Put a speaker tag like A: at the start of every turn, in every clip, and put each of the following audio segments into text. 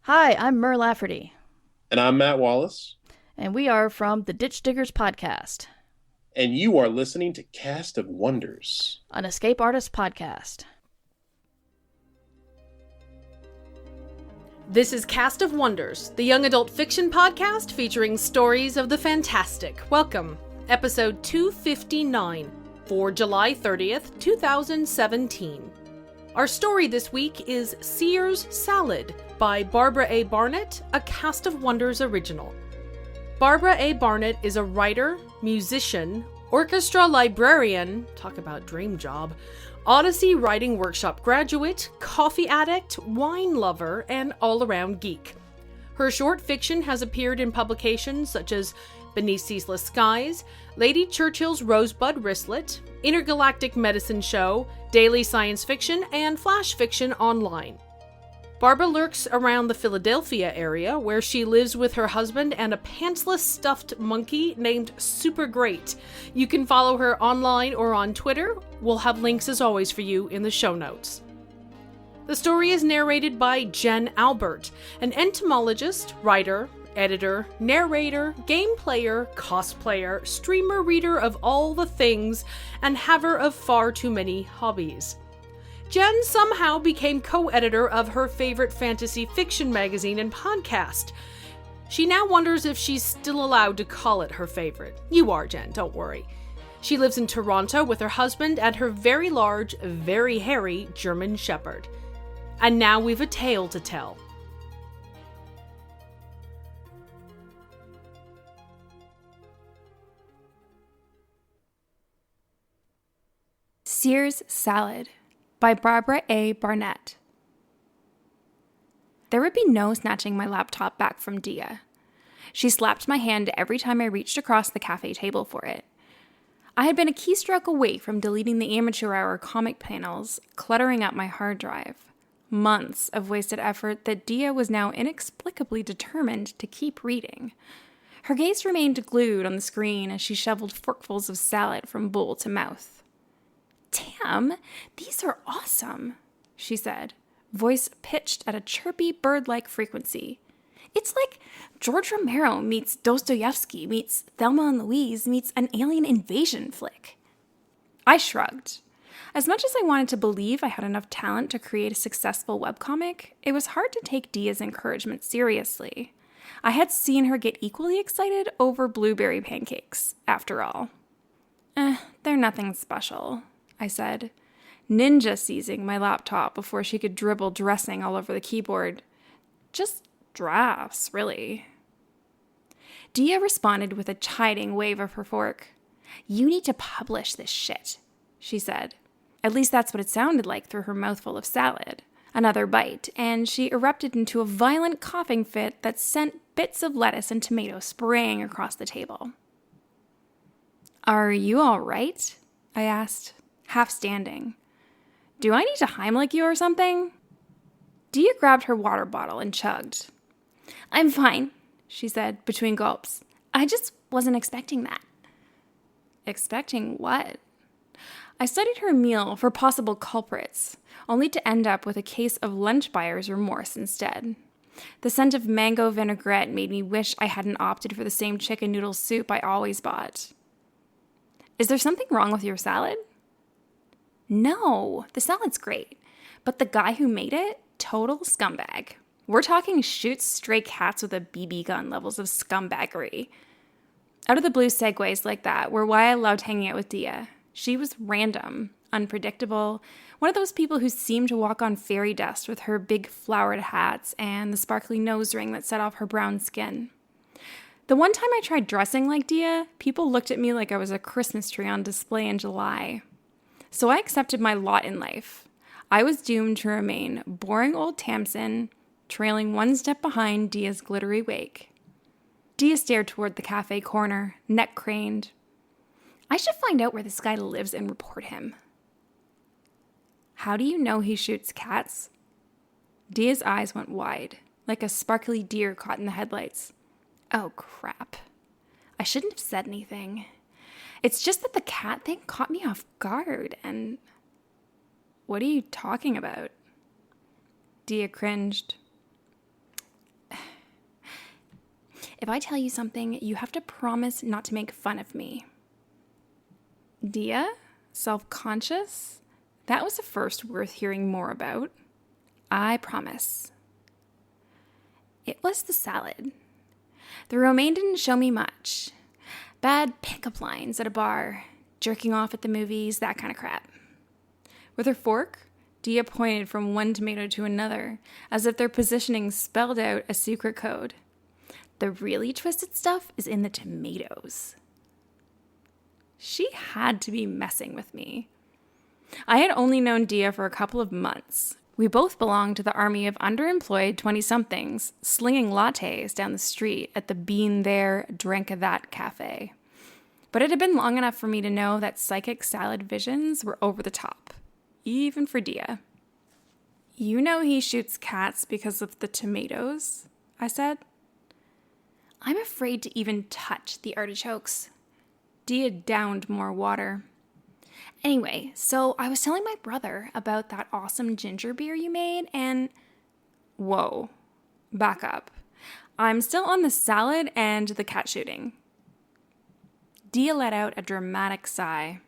A: Hi, I'm Mer Lafferty,
B: And I'm Matt Wallace,
A: and we are from the Ditch Diggers podcast,
B: and you are listening to Cast of Wonders.
A: an escape artist podcast.
C: This is Cast of Wonders, the young adult fiction podcast featuring stories of the fantastic. Welcome, episode 259 for July 30th, 2017. Our story this week is Seer's Salad by Barbara A. Barnett, a Cast of Wonders original. Barbara A. Barnett is a writer, musician, orchestra librarian, talk about dream job, Odyssey Writing Workshop graduate, coffee addict, wine lover, and all-around geek. Her short fiction has appeared in publications such as Beneath Ceaseless Skies, Lady Churchill's Rosebud Wristlet, Intergalactic Medicine Show, Daily Science Fiction, and Flash Fiction Online. Barbara lurks around the Philadelphia area, where she lives with her husband and a pantsless stuffed monkey named Super Great. You can follow her online or on Twitter. We'll have links as always for you in the show notes. The story is narrated by Jen Albert, an entomologist, writer, editor, narrator, game player, cosplayer, streamer reader of all the things, and haver of far too many hobbies. Jen somehow became co-editor of her favorite fantasy fiction magazine and podcast. She now wonders if she's still allowed to call it her favorite. You are, Jen, don't worry. She lives in Toronto with her husband and her very large, very hairy German Shepherd. And now we've a tale to tell.
D: Seer's Salad by Barbara A. Barnett. There would be no snatching my laptop back from Dia. She slapped my hand every time I reached across the cafe table for it. I had been a keystroke away from deleting the amateur hour comic panels, cluttering up my hard drive. Months of wasted effort that Dia was now inexplicably determined to keep reading. Her gaze remained glued on the screen as she shoveled forkfuls of salad from bowl to mouth. "Damn, these are awesome," she said, voice pitched at a chirpy, bird-like frequency. "It's like George Romero meets Dostoevsky meets Thelma and Louise meets an alien invasion flick." I shrugged. As much as I wanted to believe I had enough talent to create a successful webcomic, it was hard to take Dia's encouragement seriously. I had seen her get equally excited over blueberry pancakes, after all. They're nothing special," I said, ninja seizing my laptop before she could dribble dressing all over the keyboard. "Just drafts, really." Dia responded with a chiding wave of her fork. "You need to publish this shit," she said. At least that's what it sounded like through her mouthful of salad. Another bite, and she erupted into a violent coughing fit that sent bits of lettuce and tomato spraying across the table. "Are you all right?" I asked, half standing. "Do I need to Heimlich you or something?" Dia grabbed her water bottle and chugged. "I'm fine," she said between gulps. "I just wasn't expecting that." Expecting what? I studied her meal for possible culprits, only to end up with a case of lunch buyer's remorse instead. The scent of mango vinaigrette made me wish I hadn't opted for the same chicken noodle soup I always bought. "Is there something wrong with your salad?" "No, the salad's great, but the guy who made it, total scumbag. We're talking shoots stray cats with a BB gun levels of scumbaggery." Out of the blue segues like that were why I loved hanging out with Dia. She was random, unpredictable, one of those people who seemed to walk on fairy dust with her big flowered hats and the sparkly nose ring that set off her brown skin. The one time I tried dressing like Dia, people looked at me like I was a Christmas tree on display in July. So I accepted my lot in life. I was doomed to remain boring old Tamsin, trailing one step behind Dia's glittery wake. Dia stared toward the cafe corner, neck craned. "I should find out where this guy lives and report him." "How do you know he shoots cats?" Dia's eyes went wide, like a sparkly deer caught in the headlights. Oh, crap. I shouldn't have said anything. It's just that the cat thing caught me off guard, and... "What are you talking about?" Dia cringed. If I tell you something, you have to promise not to make fun of me. Dia? Self-conscious? That was a first worth hearing more about. I promise. It was the salad. The romaine didn't show me much. Bad pickup lines at a bar, jerking off at the movies, that kind of crap. With her fork, Dia pointed from one tomato to another, as if their positioning spelled out a secret code. The really twisted stuff is in the tomatoes. She had to be messing with me. I had only known Dia for a couple of months. We both belonged to the army of underemployed 20-somethings, slinging lattes down the street at the Been There, Drank That cafe. But it had been long enough for me to know that psychic salad visions were over the top, even for Dia. You know he shoots cats because of the tomatoes, I said. I'm afraid to even touch the artichokes. Dia downed more water. Anyway, so I was telling my brother about that awesome ginger beer you made, and... Whoa. Back up. I'm still on the salad and the cat shooting. Dia let out a dramatic sigh.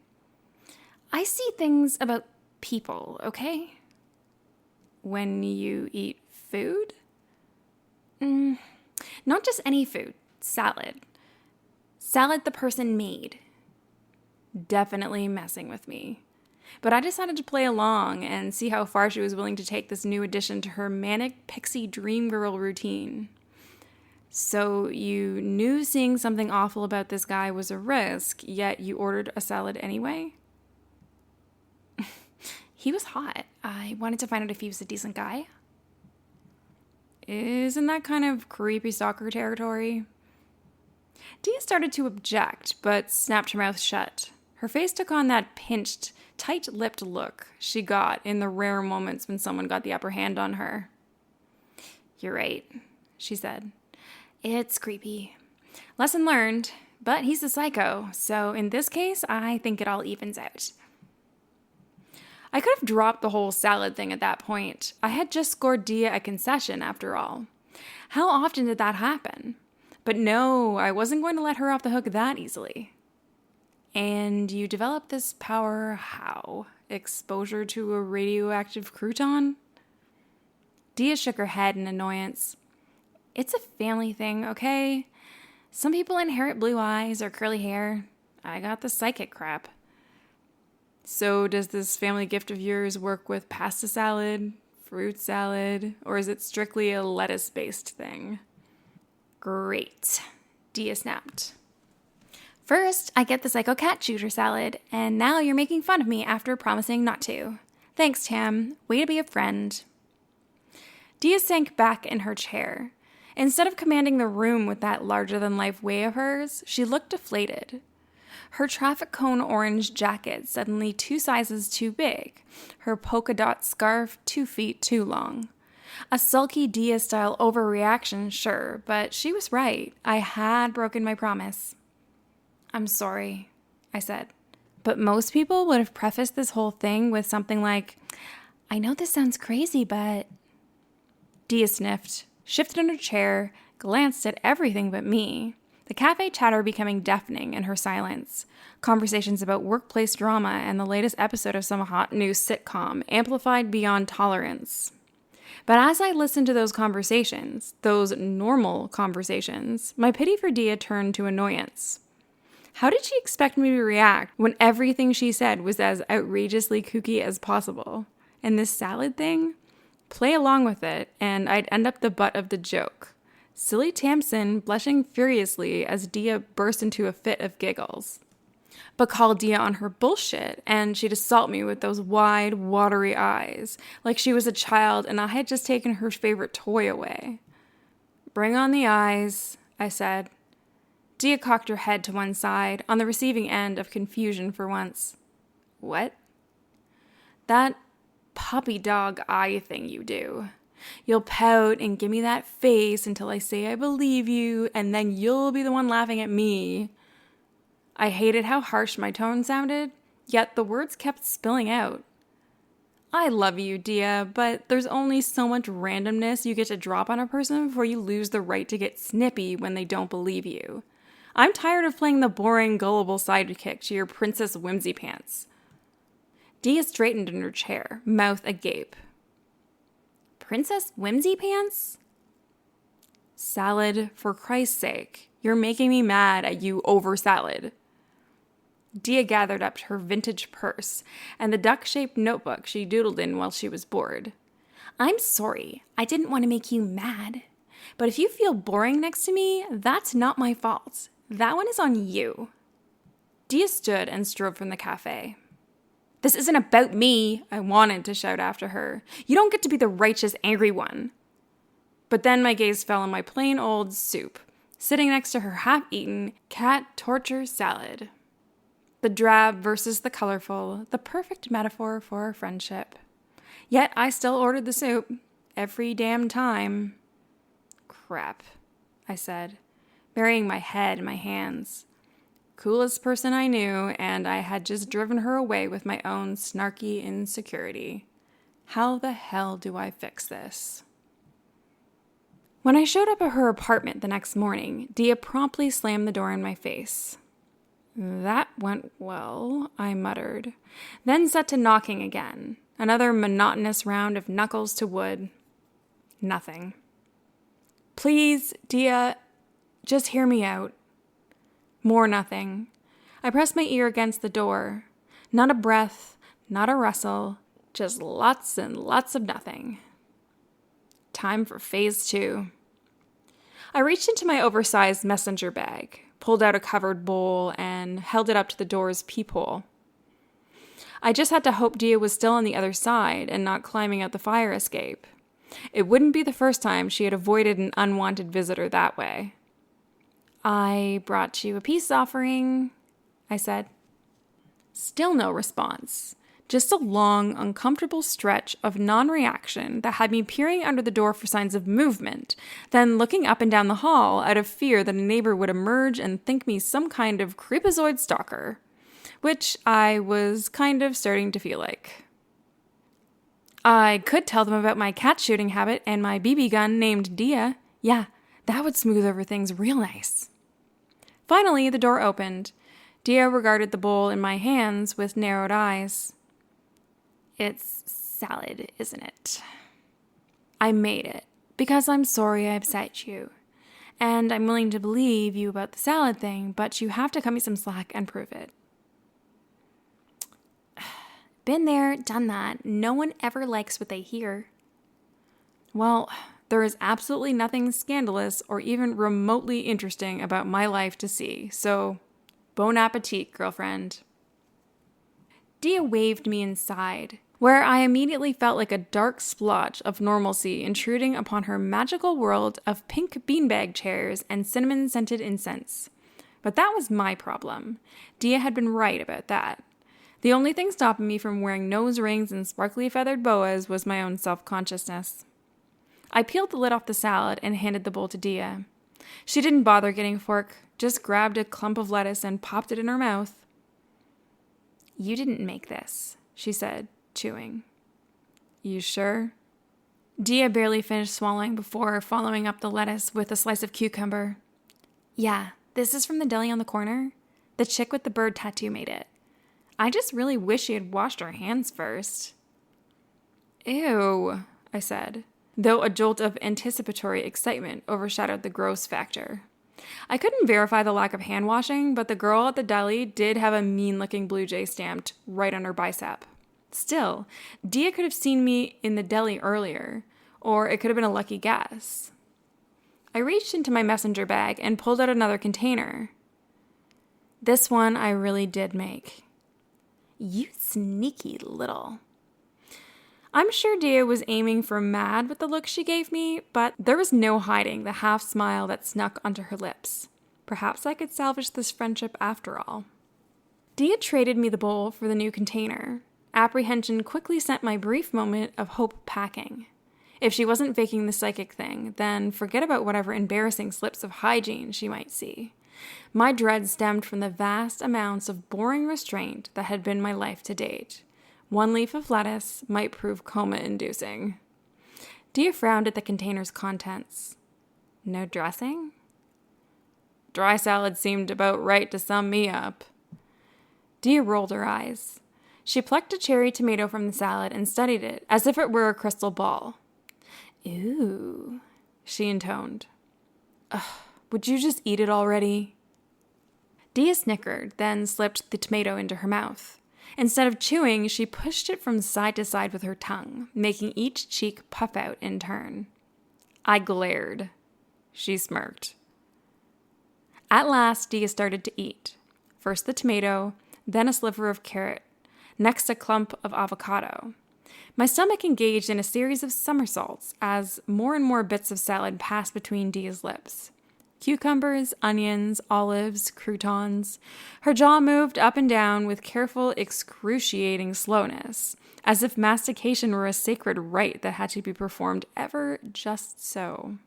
D: I see things about people, okay? When you eat food? Not just any food. Salad. Salad the person made. Definitely messing with me. But I decided to play along and see how far she was willing to take this new addition to her manic pixie dream girl routine. So you knew seeing something awful about this guy was a risk, yet you ordered a salad anyway? He was hot. I wanted to find out if he was a decent guy. Isn't that kind of creepy stalker territory? Dia started to object, but snapped her mouth shut. Her face took on that pinched, tight-lipped look she got in the rare moments when someone got the upper hand on her. You're right, she said. It's creepy. Lesson learned, but he's a psycho, so in this case, I think it all evens out. I could have dropped the whole salad thing at that point. I had just scored Dia a concession, after all. How often did that happen? But no, I wasn't going to let her off the hook that easily. And you developed this power how? Exposure to a radioactive crouton? Dia shook her head in annoyance. It's a family thing, okay? Some people inherit blue eyes or curly hair. I got the psychic crap. So does this family gift of yours work with pasta salad, fruit salad, or is it strictly a lettuce-based thing? Great, Dia snapped. First, I get the psycho cat shooter salad, and now you're making fun of me after promising not to. Thanks, Tam. Way to be a friend. Dia sank back in her chair. Instead of commanding the room with that larger-than-life way of hers, she looked deflated. Her traffic cone orange jacket suddenly 2 sizes too big. Her polka dot scarf 2 feet too long. A sulky Dia-style overreaction, sure, but she was right. I had broken my promise. I'm sorry, I said. But most people would have prefaced this whole thing with something like, I know this sounds crazy, but... Dia sniffed, shifted in her chair, glanced at everything but me. The cafe chatter becoming deafening in her silence. Conversations about workplace drama and the latest episode of some hot new sitcom, amplified beyond tolerance. But as I listened to those conversations, those normal conversations, my pity for Dia turned to annoyance. How did she expect me to react when everything she said was as outrageously kooky as possible? And this salad thing? Play along with it, and I'd end up the butt of the joke. Silly Tamsin blushing furiously as Dia burst into a fit of giggles. But call Dia on her bullshit, and she'd assault me with those wide, watery eyes, like she was a child and I had just taken her favorite toy away. Bring on the eyes, I said. Dia cocked her head to one side, on the receiving end of confusion for once. What? That puppy dog eye thing you do. You'll pout and give me that face until I say I believe you, and then you'll be the one laughing at me. I hated how harsh my tone sounded, yet the words kept spilling out. I love you, Dia, but there's only so much randomness you get to drop on a person before you lose the right to get snippy when they don't believe you. I'm tired of playing the boring, gullible sidekick to your Princess Whimsy Pants. Dia straightened in her chair, mouth agape. Princess Whimsy Pants? Salad, for Christ's sake. You're making me mad at you over salad. Dia gathered up her vintage purse and the duck-shaped notebook she doodled in while she was bored. I'm sorry, I didn't want to make you mad. But if you feel boring next to me, that's not my fault. That one is on you. Dia stood and strode from the cafe. This isn't about me, I wanted to shout after her. You don't get to be the righteous, angry one. But then my gaze fell on my plain old soup, sitting next to her half-eaten cat torture salad. The drab versus the colorful, the perfect metaphor for our friendship. Yet I still ordered the soup, every damn time. Crap, I said, burying my head in my hands. Coolest person I knew, and I had just driven her away with my own snarky insecurity. How the hell do I fix this? When I showed up at her apartment the next morning, Dia promptly slammed the door in my face. That went well, I muttered, then set to knocking again. Another monotonous round of knuckles to wood. Nothing. Please, Dia, just hear me out. More nothing. I pressed my ear against the door. Not a breath, not a rustle, just lots and lots of nothing. Time for phase 2. I reached into my oversized messenger bag, pulled out a covered bowl, and held it up to the door's peephole. I just had to hope Dia was still on the other side and not climbing out the fire escape. It wouldn't be the first time she had avoided an unwanted visitor that way. I brought you a peace offering, I said. Still no response. Just a long, uncomfortable stretch of non-reaction that had me peering under the door for signs of movement, then looking up and down the hall out of fear that a neighbor would emerge and think me some kind of creepazoid stalker, which I was kind of starting to feel like. I could tell them about my cat shooting habit and my BB gun named Dia. Yeah, that would smooth over things real nice. Finally, the door opened. Dia regarded the bowl in my hands with narrowed eyes. It's salad, isn't it? I made it, because I'm sorry I upset you. And I'm willing to believe you about the salad thing, but you have to cut me some slack and prove it. Been there, done that. No one ever likes what they hear. Well, there is absolutely nothing scandalous or even remotely interesting about my life to see, so bon appetit, girlfriend. Dia waved me inside, where I immediately felt like a dark splotch of normalcy intruding upon her magical world of pink beanbag chairs and cinnamon-scented incense. But that was my problem. Dia had been right about that. The only thing stopping me from wearing nose rings and sparkly feathered boas was my own self-consciousness. I peeled the lid off the salad and handed the bowl to Dia. She didn't bother getting a fork, just grabbed a clump of lettuce and popped it in her mouth. You didn't make this, she said, chewing. You sure? Dia barely finished swallowing before following up the lettuce with a slice of cucumber. Yeah, this is from the deli on the corner. The chick with the bird tattoo made it. I just really wish she had washed her hands first. Ew, I said, though a jolt of anticipatory excitement overshadowed the gross factor. I couldn't verify the lack of hand washing, but the girl at the deli did have a mean-looking blue jay stamped right on her bicep. Still, Dia could have seen me in the deli earlier, or it could have been a lucky guess. I reached into my messenger bag and pulled out another container. This one I really did make. You sneaky little. I'm sure Dia was aiming for mad with the look she gave me, but there was no hiding the half smile that snuck onto her lips. Perhaps I could salvage this friendship after all. Dia traded me the bowl for the new container. Apprehension quickly sent my brief moment of hope packing. If she wasn't faking the psychic thing, then forget about whatever embarrassing slips of hygiene she might see. My dread stemmed from the vast amounts of boring restraint that had been my life to date. One leaf of lettuce might prove coma-inducing. Dia frowned at the container's contents. No dressing? Dry salad seemed about right to sum me up. Dia rolled her eyes. She plucked a cherry tomato from the salad and studied it as if it were a crystal ball. Ooh, she intoned. Ugh, would you just eat it already? Dia snickered, then slipped the tomato into her mouth. Instead of chewing, she pushed it from side to side with her tongue, making each cheek puff out in turn. I glared. She smirked. At last, Dia started to eat. First the tomato, then a sliver of carrot, next a clump of avocado. My stomach engaged in a series of somersaults as more and more bits of salad passed between Dia's lips. Cucumbers, onions, olives, croutons. Her jaw moved up and down with careful, excruciating slowness, as if mastication were a sacred rite that had to be performed ever just so.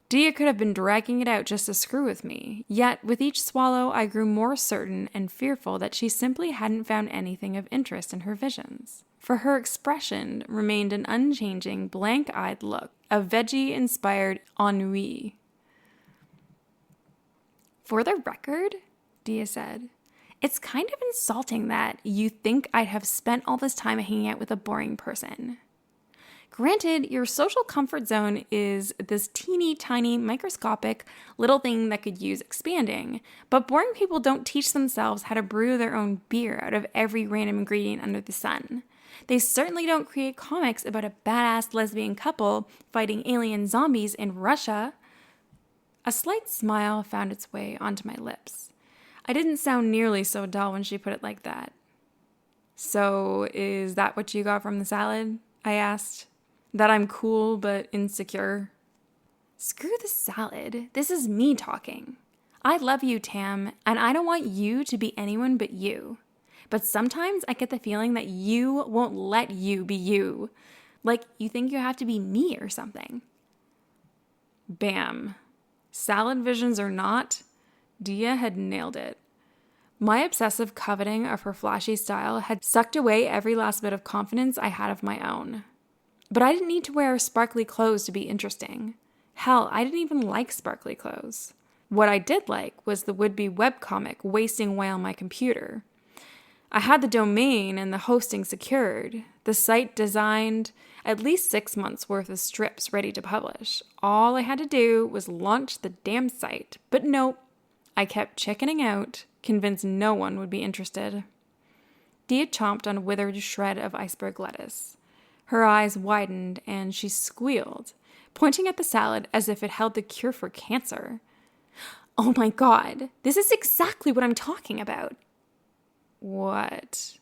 D: Dia could have been dragging it out just to screw with me, yet with each swallow I grew more certain and fearful that she simply hadn't found anything of interest in her visions. For her expression remained an unchanging, blank-eyed look of veggie-inspired ennui. For the record, Dia said, it's kind of insulting that you think I'd have spent all this time hanging out with a boring person. Granted, your social comfort zone is this teeny tiny microscopic little thing that could use expanding, but boring people don't teach themselves how to brew their own beer out of every random ingredient under the sun. They certainly don't create comics about a badass lesbian couple fighting alien zombies in Russia. A slight smile found its way onto my lips. I didn't sound nearly so dull when she put it like that. So, is that what you got from the salad? I asked. That I'm cool but insecure? Screw the salad. This is me talking. I love you, Tam, and I don't want you to be anyone but you. But sometimes I get the feeling that you won't let you be you. Like you think you have to be me or something. Bam. Salad visions or not, Dia had nailed it. My obsessive coveting of her flashy style had sucked away every last bit of confidence I had of my own. But I didn't need to wear sparkly clothes to be interesting. Hell, I didn't even like sparkly clothes. What I did like was the would-be webcomic wasting away on my computer. I had the domain and the hosting secured, the site designed, at least 6 months worth of strips ready to publish. All I had to do was launch the damn site. But nope, I kept chickening out, convinced no one would be interested. Dia chomped on a withered shred of iceberg lettuce. Her eyes widened and she squealed, pointing at the salad as if it held the cure for cancer. Oh my God, this is exactly what I'm talking about. What?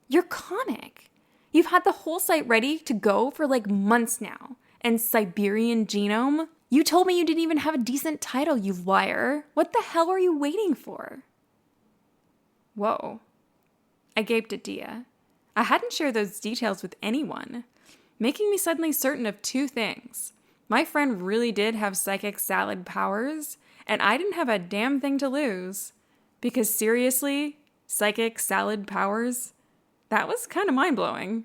D: Your comic. You've had the whole site ready to go for like months now. And Siberian Genome? You told me you didn't even have a decent title, you liar. What the hell are you waiting for? Whoa. I gaped at Dia. I hadn't shared those details with anyone, making me suddenly certain of two things. My friend really did have psychic salad powers, and I didn't have a damn thing to lose. Because seriously, psychic salad powers? That was kind of mind-blowing.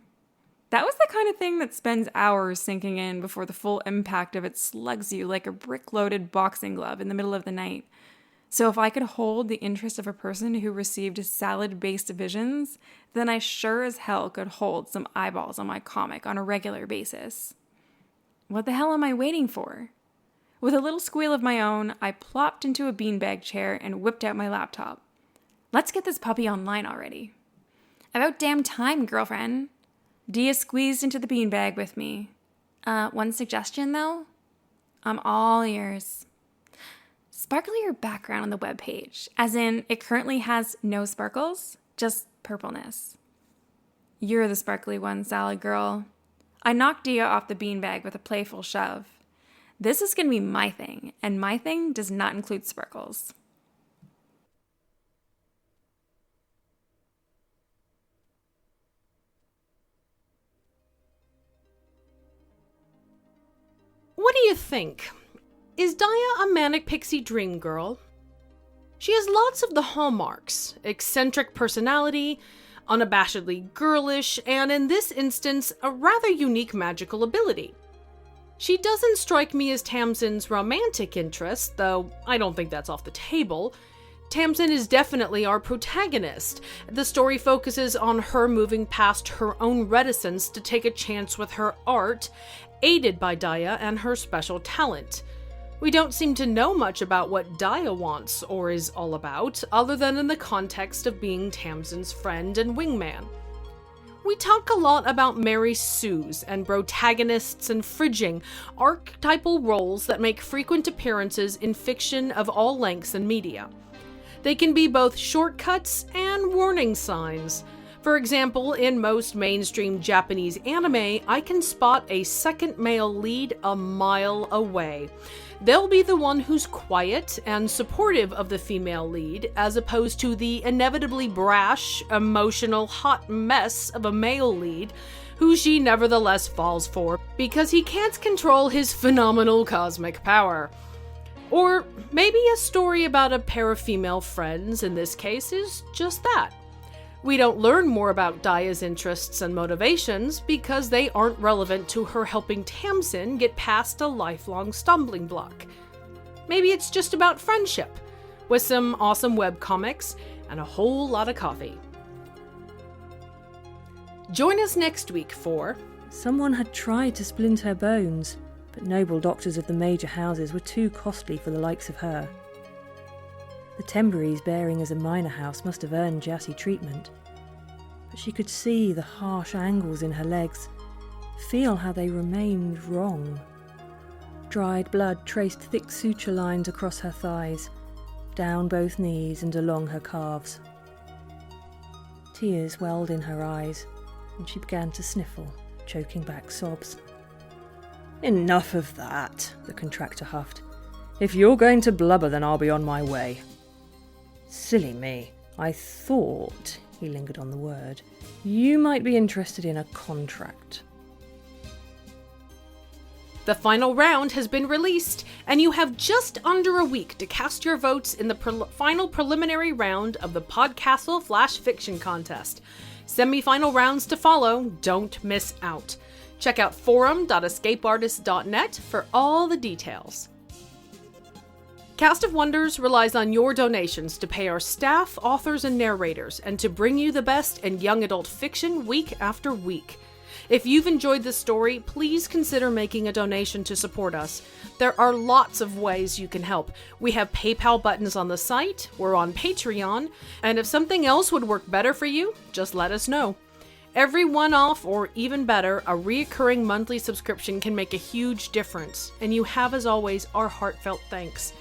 D: That was the kind of thing that spends hours sinking in before the full impact of it slugs you like a brick-loaded boxing glove in the middle of the night. So if I could hold the interest of a person who received salad-based visions, then I sure as hell could hold some eyeballs on my comic on a regular basis. What the hell am I waiting for? With a little squeal of my own, I plopped into a beanbag chair and whipped out my laptop. Let's get this puppy online already. About damn time, girlfriend. Dia squeezed into the beanbag with me. One suggestion, though? I'm all ears. Sparklier background on the webpage, as in it currently has no sparkles, just purpleness. You're the sparkly one, salad girl. I knocked Dia off the beanbag with a playful shove. This is going to be my thing, and my thing does not include sparkles.
C: What do you think? Is Dia a manic pixie dream girl? She has lots of the hallmarks: eccentric personality, unabashedly girlish, and in this instance, a rather unique magical ability. She doesn't strike me as Tamsin's romantic interest, though I don't think that's off the table. Tamsin is definitely our protagonist. The story focuses on her moving past her own reticence to take a chance with her art, aided by Daya and her special talent. We don't seem to know much about what Daya wants or is all about, other than in the context of being Tamsin's friend and wingman. We talk a lot about Mary Sues and protagonists and fridging, archetypal roles that make frequent appearances in fiction of all lengths and media. They can be both shortcuts and warning signs. For example, in most mainstream Japanese anime, I can spot a second male lead a mile away. They'll be the one who's quiet and supportive of the female lead, as opposed to the inevitably brash, emotional, hot mess of a male lead, who she nevertheless falls for because he can't control his phenomenal cosmic power. Or maybe a story about a pair of female friends, in this case, is just that. We don't learn more about Daya's interests and motivations because they aren't relevant to her helping Tamsin get past a lifelong stumbling block. Maybe it's just about friendship, with some awesome webcomics and a whole lot of coffee. Join us next week for...
E: Someone had tried to splint her bones, but noble doctors of the major houses were too costly for the likes of her. The Temburies bearing as a minor house must have earned Jassy treatment, but she could see the harsh angles in her legs, feel how they remained wrong. Dried blood traced thick suture lines across her thighs, down both knees and along her calves. Tears welled in her eyes, and she began to sniffle, choking back sobs.
F: Enough of that, the contractor huffed. If you're going to blubber, then I'll be on my way. Silly me. I thought, he lingered on the word, you might be interested in a contract.
C: The final round has been released, and you have just under a week to cast your votes in the final preliminary round of the Podcastle Flash Fiction Contest. Semi-final rounds to follow. Don't miss out. Check out forum.escapeartist.net for all the details. Cast of Wonders relies on your donations to pay our staff, authors, and narrators, and to bring you the best in young adult fiction week after week. If you've enjoyed this story, please consider making a donation to support us. There are lots of ways you can help. We have PayPal buttons on the site, we're on Patreon, and if something else would work better for you, just let us know. Every one-off, or even better, a reoccurring monthly subscription can make a huge difference, and you have, as always, our heartfelt thanks.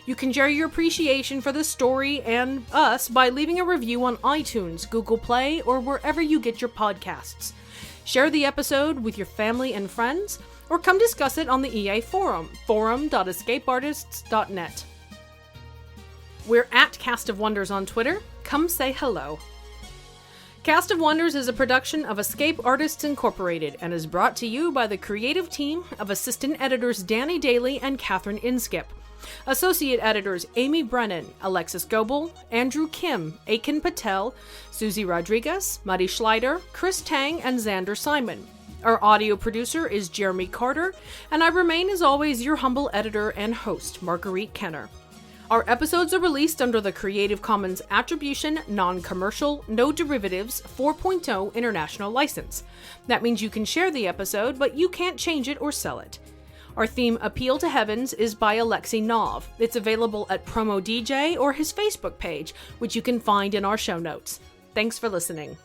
C: You can share your appreciation for the story and us by leaving a review on iTunes, Google Play, or wherever you get your podcasts. Share the episode with your family and friends, or come discuss it on the EA forum, forum.escapeartists.net. We're at Cast of Wonders on Twitter. Come say hello. Cast of Wonders is a production of Escape Artists Incorporated and is brought to you by the creative team of assistant editors Danny Daly and Catherine Inskip. Associate editors Amy Brennan, Alexis Goebel, Andrew Kim, Aiken Patel, Susie Rodriguez, Muddy Schleider, Chris Tang, and Xander Simon. Our audio producer is Jeremy Carter, and I remain as always your humble editor and host, Marguerite Kenner. Our episodes are released under the Creative Commons Attribution, Non-Commercial, No Derivatives 4.0 International License. That means you can share the episode, but you can't change it or sell it. Our theme, Appeal to Heavens, is by Alexei Nov. It's available at Promo DJ or his Facebook page, which you can find in our show notes. Thanks for listening.